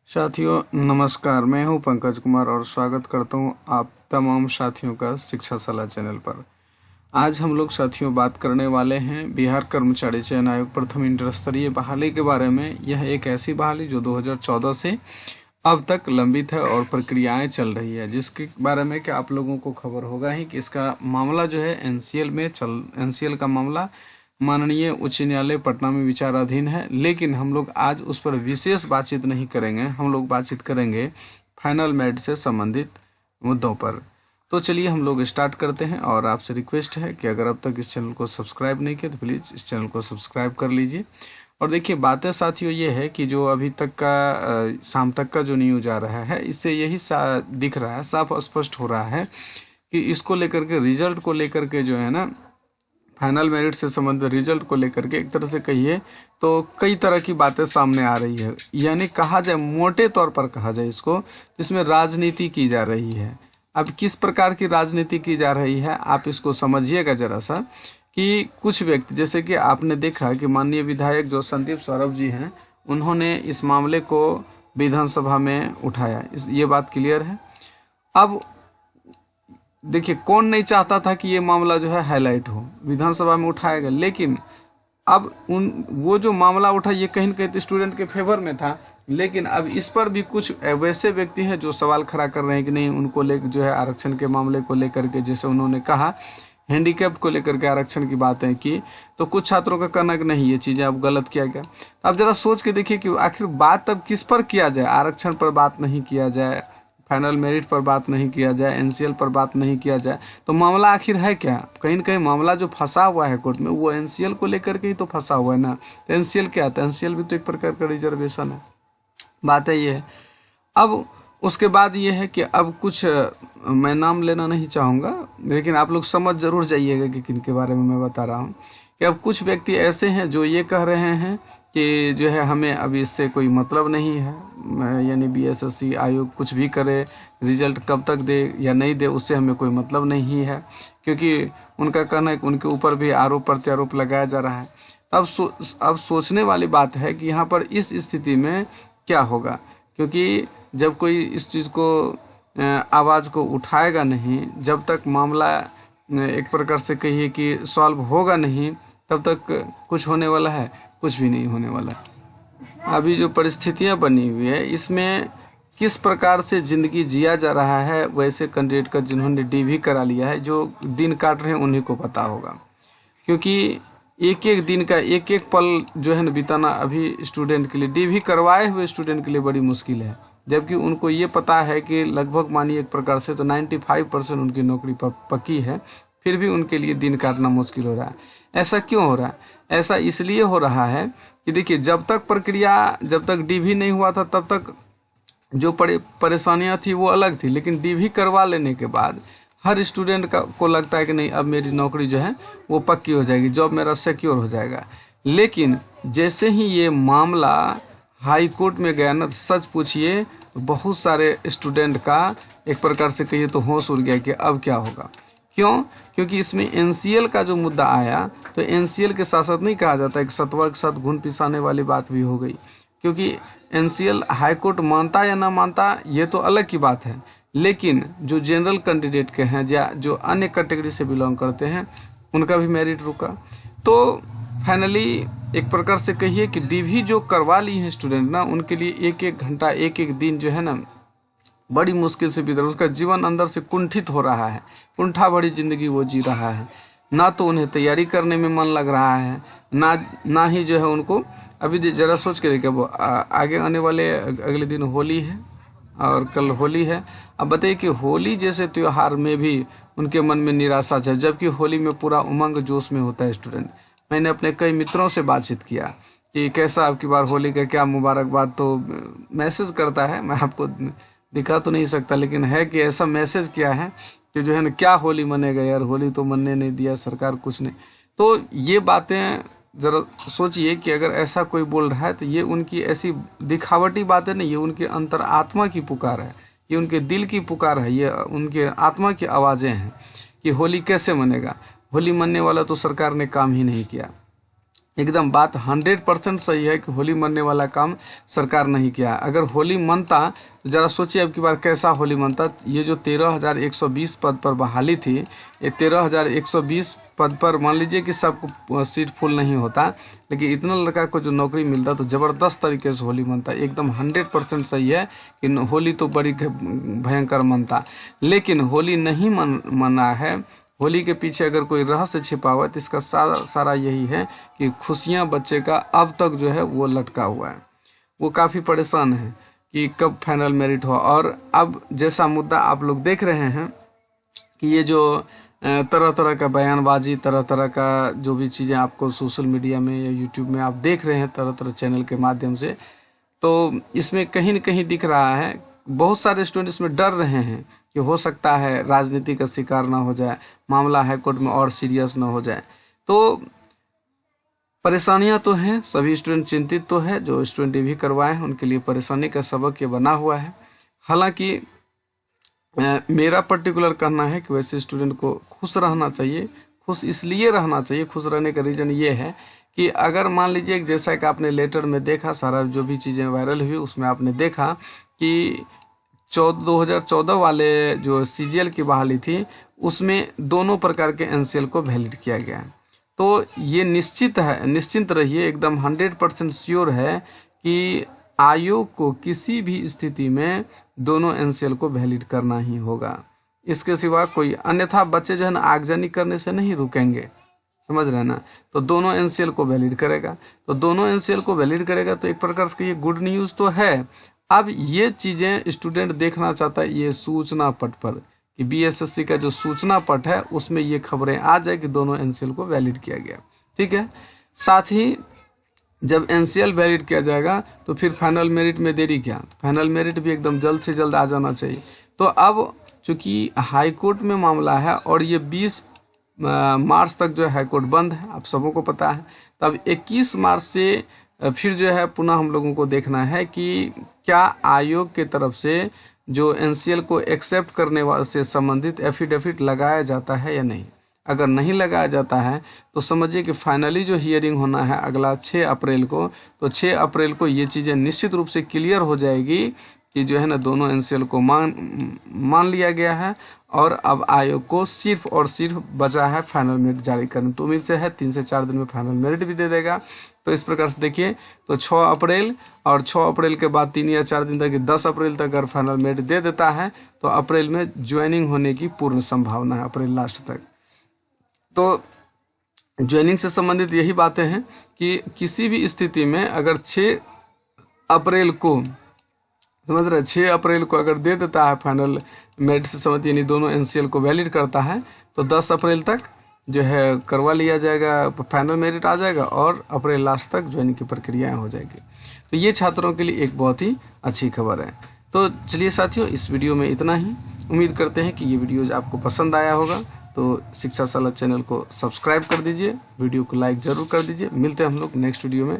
साथियों नमस्कार, मैं हूं पंकज कुमार और स्वागत करता हूं आप तमाम साथियों का शिक्षा सलाह चैनल पर। आज हम लोग साथियों बात करने वाले हैं बिहार कर्मचारी चयन आयोग प्रथम इंटर स्तरीय बहाली के बारे में। यह एक ऐसी बहाली जो 2014 से अब तक लंबित है और प्रक्रियाएं चल रही है, जिसके बारे में कि आप लोगों को खबर होगा ही कि इसका मामला जो है एनसीएल का मामला माननीय उच्च न्यायालय पटना में विचाराधीन है। लेकिन हम लोग आज उस पर विशेष बातचीत नहीं करेंगे, हम लोग बातचीत करेंगे फाइनल मेरिट से संबंधित मुद्दों पर। तो चलिए हम लोग स्टार्ट करते हैं और आपसे रिक्वेस्ट है कि अगर अब तक इस चैनल को सब्सक्राइब नहीं किया तो प्लीज़ इस चैनल को सब्सक्राइब कर लीजिए। और देखिए बातें साथियों ये है कि जो अभी तक का शाम तक का जो न्यूज आ रहा है, इससे यही दिख रहा है, साफ स्पष्ट हो रहा है कि इसको लेकर के रिजल्ट को लेकर के जो है ना, फाइनल मेरिट से संबंधित रिजल्ट को लेकर के एक तरह से कहिए तो कई तरह की बातें सामने आ रही है। यानी कहा जाए, मोटे तौर पर कहा जाए इसको, जिसमें राजनीति की जा रही है। अब किस प्रकार की राजनीति की जा रही है आप इसको समझिएगा जरा सा, कि कुछ व्यक्ति, जैसे कि आपने देखा कि माननीय विधायक जो संदीप सौरभ जी हैं, उन्होंने इस मामले को विधानसभा में उठाया, ये बात क्लियर है। अब देखिए कौन नहीं चाहता था कि ये मामला जो है हाईलाइट हो, विधानसभा में उठाया गया। लेकिन अब वो जो मामला उठा ये कहीं न कहीं स्टूडेंट के फेवर में था। लेकिन अब इस पर भी कुछ वैसे व्यक्ति हैं जो सवाल खड़ा कर रहे हैं कि नहीं, उनको लेकर जो है आरक्षण के मामले को लेकर के, जैसे उन्होंने कहा हैंडीकैप को लेकर के आरक्षण की बातें की, तो कुछ छात्रों का कहना कि नहीं ये चीज़ें अब गलत किया गया। अब जरा सोच के देखिए कि आखिर बात अब किस पर किया जाए। आरक्षण पर बात नहीं किया जाए, फाइनल मेरिट पर बात नहीं किया जाए, एनसीएल पर बात नहीं किया जाए, तो मामला आखिर है क्या? कहीं न कहीं मामला जो फंसा हुआ है कोर्ट में वो एनसीएल को लेकर के ही तो फंसा हुआ है ना। तो एनसीएल क्या था? एनसीएल भी तो एक प्रकार का रिजर्वेशन है। बात है ये है। अब उसके बाद ये है कि अब कुछ मैं नाम लेना नहीं चाहूँगा, लेकिन आप लोग समझ जरूर जाइएगा कि किन के बारे में मैं बता रहा हूँ। कि अब कुछ व्यक्ति ऐसे हैं जो ये कह रहे हैं कि जो है हमें अभी इससे कोई मतलब नहीं है, यानी बीएसएससी आयोग कुछ भी करे, रिजल्ट कब तक दे या नहीं दे उससे हमें कोई मतलब नहीं है, क्योंकि उनका कहना है कि उनके ऊपर भी आरोप प्रत्यारोप लगाया जा रहा है। अब सोचने वाली बात है कि यहाँ पर इस स्थिति में क्या होगा, क्योंकि जब कोई इस चीज़ को आवाज़ को उठाएगा नहीं, जब तक मामला एक प्रकार से कहिए कि सॉल्व होगा नहीं, तब तक कुछ होने वाला है, कुछ भी नहीं होने वाला है। अभी जो परिस्थितियां बनी हुई है, इसमें किस प्रकार से ज़िंदगी जिया जा रहा है, वैसे कैंडिडेट का जिन्होंने डीवी करा लिया है, जो दिन काट रहे हैं उन्हीं को पता होगा। क्योंकि एक एक दिन का एक एक पल जो है ना बिताना अभी स्टूडेंट के लिए, डीवी करवाए हुए स्टूडेंट के लिए बड़ी मुश्किल है। जबकि उनको ये पता है कि लगभग मानिए एक प्रकार से तो 95% उनकी नौकरी पक्की है, फिर भी उनके लिए दिन काटना मुश्किल हो रहा है। ऐसा क्यों हो रहा है? ऐसा इसलिए हो रहा है कि देखिए जब तक डीवी नहीं हुआ था तब तक जो परेशानियां थी वो अलग थी, लेकिन डीवी करवा लेने के बाद हर स्टूडेंट को लगता है कि नहीं अब मेरी नौकरी जो है वो पक्की हो जाएगी, जॉब मेरा सिक्योर हो जाएगा। लेकिन जैसे ही ये मामला हाई कोर्ट में गया ना, सच पूछिए तो बहुत सारे स्टूडेंट का एक प्रकार से कहिए तो होश उड़ गया कि अब क्या होगा। क्यों? क्योंकि इसमें एनसीएल का जो मुद्दा आया, तो एनसीएल के साथ साथ नहीं कहा जाता, एक सतवा के साथ घुन पिसाने वाली बात भी हो गई। क्योंकि एनसीएल हाई कोर्ट मानता या ना मानता ये तो अलग की बात है, लेकिन जो जनरल कैंडिडेट के हैं या जो अन्य कैटेगरी से बिलोंग करते हैं उनका भी मेरिट रुका। तो फाइनली एक प्रकार से कहिए कि डीवी जो करवा ली है स्टूडेंट ना, उनके लिए एक एक घंटा एक एक दिन जो है ना बड़ी मुश्किल से बीत रहा है। उसका जीवन अंदर से कुंठित हो रहा है, कुंठा भरी जिंदगी वो जी रहा है। ना तो उन्हें तैयारी करने में मन लग रहा है, ना ही जो है उनको अभी जरा सोच के देखिए, वो आगे आने वाले अगले दिन होली है और कल होली है। अब बताइए कि होली जैसे त्योहार में भी उनके मन में निराशा है, जबकि होली में पूरा उमंग जोश में होता है स्टूडेंट। मैंने अपने कई मित्रों से बातचीत किया कि कैसा आपकी बार होली का, क्या मुबारकबाद, तो मैसेज करता है, मैं आपको दिखा तो नहीं सकता, लेकिन है कि ऐसा मैसेज किया है कि जो है ना क्या होली मनेगा यार, होली तो मनने नहीं दिया सरकार, कुछ नहीं। तो ये बातें ज़रा सोचिए कि अगर ऐसा कोई बोल रहा है तो ये उनकी ऐसी दिखावटी बातें नहीं, ये उनके अंतर आत्मा की पुकार है, ये उनके दिल की पुकार है, ये उनके आत्मा की आवाज़ें हैं कि होली कैसे मनेगा। होली मनने वाला तो सरकार ने काम ही नहीं किया। एकदम बात 100% सही है कि होली मनने वाला काम सरकार नहीं किया। अगर होली मनता तो ज़रा सोचिए अब की बार कैसा होली मनता। ये जो 13,120 पद पर बहाली थी, ये 13,120 पद पर मान लीजिए कि सबको सीट फुल नहीं होता, लेकिन इतना लड़का को जो नौकरी मिलता तो ज़बरदस्त तरीके से होली मनता। एकदम 100% सही है कि होली तो बड़ी भयंकर मनता, लेकिन होली नहीं मना है। होली के पीछे अगर कोई रहस्य छिपा हुआ है तो इसका सारा यही है कि खुशियां बच्चे का अब तक जो है वो लटका हुआ है। वो काफ़ी परेशान है कि कब फाइनल मेरिट हो। और अब जैसा मुद्दा आप लोग देख रहे हैं कि ये जो तरह तरह का बयानबाजी, तरह तरह का जो भी चीज़ें आपको सोशल मीडिया में या यूट्यूब में आप देख रहे हैं तरह तरह चैनल के माध्यम से, तो इसमें कहीं न कहीं दिख रहा है बहुत सारे स्टूडेंट इसमें डर रहे हैं कि हो सकता है राजनीति का शिकार ना हो जाए, मामला हाई कोर्ट में और सीरियस ना हो जाए। तो परेशानियां तो हैं, सभी स्टूडेंट चिंतित तो है। जो स्टूडेंट ये भी करवाए हैं उनके लिए परेशानी का सबक ये बना हुआ है। हालांकि मेरा पर्टिकुलर कहना है कि वैसे स्टूडेंट को खुश रहना चाहिए। खुश इसलिए रहना चाहिए, खुश रहने का रीज़न ये है कि अगर मान लीजिए जैसा कि आपने लेटर में देखा, सारा जो भी चीज़ें वायरल हुई उसमें आपने देखा कि 2014 वाले जो CGL की बहाली थी उसमें दोनों प्रकार के NCL को वैलिड किया गया है। तो ये निश्चिंत रहिए, एकदम 100% श्योर है कि आयोग को किसी भी स्थिति में दोनों NCL को वैलिड करना ही होगा। इसके सिवा कोई, अन्यथा बच्चे जो है ना आगजनी करने से नहीं रुकेंगे, समझ रहे हैं ना। तो दोनों NCL को वैलिड करेगा, तो दोनों NCL को वैलिड करेगा तो एक प्रकार से ये गुड न्यूज़ तो है। अब ये चीज़ें स्टूडेंट देखना चाहता है ये सूचना पट पर कि BSSC का जो सूचना पट है उसमें ये खबरें आ जाए कि दोनों NCL को वैलिड किया गया। ठीक है, साथ ही जब NCL वैलिड किया जाएगा तो फिर फाइनल मेरिट में देरी क्या, फाइनल मेरिट भी एकदम जल्द से जल्द आ जाना चाहिए। तो अब चूँकि हाई कोर्ट में मामला है और ये 20 मार्च तक जो है हाई कोर्ट बंद है, आप सबों को पता है। तब 21 मार्च से फिर जो है पुनः हम लोगों को देखना है कि क्या आयोग के तरफ से जो NCL को एक्सेप्ट करने से संबंधित एफिडेविट लगाया जाता है या नहीं। अगर नहीं लगाया जाता है तो समझिए कि फाइनली जो हियरिंग होना है अगला 6 अप्रैल को, तो 6 अप्रैल को ये चीज़ें निश्चित रूप से क्लियर हो जाएगी कि जो है ना दोनों NCL को मान लिया गया है और अब आयोग को सिर्फ और सिर्फ बचा है फाइनल मेरिट जारी करने। तो उम्मीद से है 3 से 4 दिन में फाइनल मेरिट भी दे देगा। तो इस प्रकार से देखिए, तो 6 अप्रैल और 6 अप्रैल के बाद 3 या 4 दिन तक 10 अप्रैल तक अगर फाइनल मेरिट दे देता है तो अप्रैल में ज्वाइनिंग होने की पूर्ण संभावना है, अप्रैल लास्ट तक। तो ज्वाइनिंग से संबंधित यही बातें हैं कि किसी भी स्थिति में अगर 6 अप्रैल को, समझ रहे, 6 अप्रैल को अगर दे देता है फाइनल मेरिट से संबंधित, यानी दोनों NCL को वैलिड करता है, तो 10 अप्रैल तक जो है करवा लिया जाएगा, फाइनल मेरिट आ जाएगा और अप्रैल लास्ट तक ज्वाइनिंग की प्रक्रियाएं हो जाएगी। तो ये छात्रों के लिए एक बहुत ही अच्छी खबर है। तो चलिए साथियों, इस वीडियो में इतना ही। उम्मीद करते हैं कि ये वीडियो आपको पसंद आया होगा। तो शिक्षा सलाह चैनल को सब्सक्राइब कर दीजिए, वीडियो को लाइक ज़रूर कर दीजिए। मिलते हैं हम लोग नेक्स्ट वीडियो में।